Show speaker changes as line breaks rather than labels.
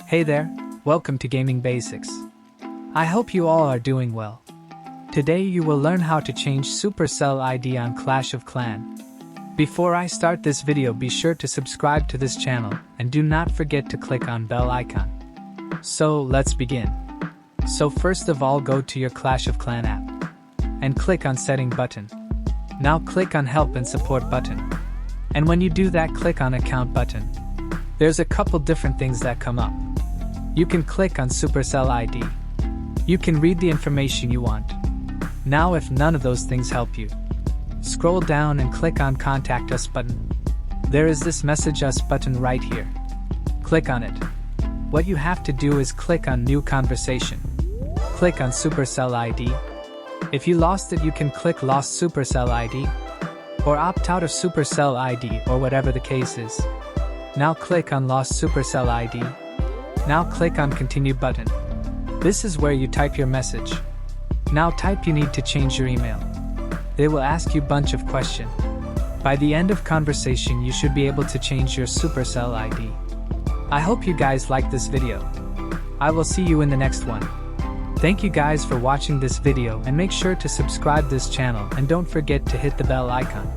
Hey there, welcome to Gaming Basics. I hope you all are doing well. Today you will learn how to change Supercell ID on Clash of Clans. Before I start this video, be sure to subscribe to this channel and do not forget to click on bell icon. So let's begin. So first of all, go to your Clash of Clans app and click on Setting button. Now click on Help and Support button. And when you do that, click on Account button. There's a couple different things that come up. You can click on Supercell ID. You can read the information you want. Now if none of those things help you, scroll down and click on Contact Us button. There is this Message Us button right here. Click on it. What you have to do is click on New Conversation. Click on Supercell ID. If you lost it, you can click Lost Supercell ID or opt out of Supercell ID or whatever the case is. Now click on Lost Supercell ID. Now click on Continue button. This is where you type your message. Now type you need to change your email. They will ask you bunch of questions. By the end of conversation, you should be able to change your Supercell ID. I hope you guys like this video. I will see you in the next one. Thank you guys for watching this video, and make sure to subscribe this channel and don't forget to hit the bell icon.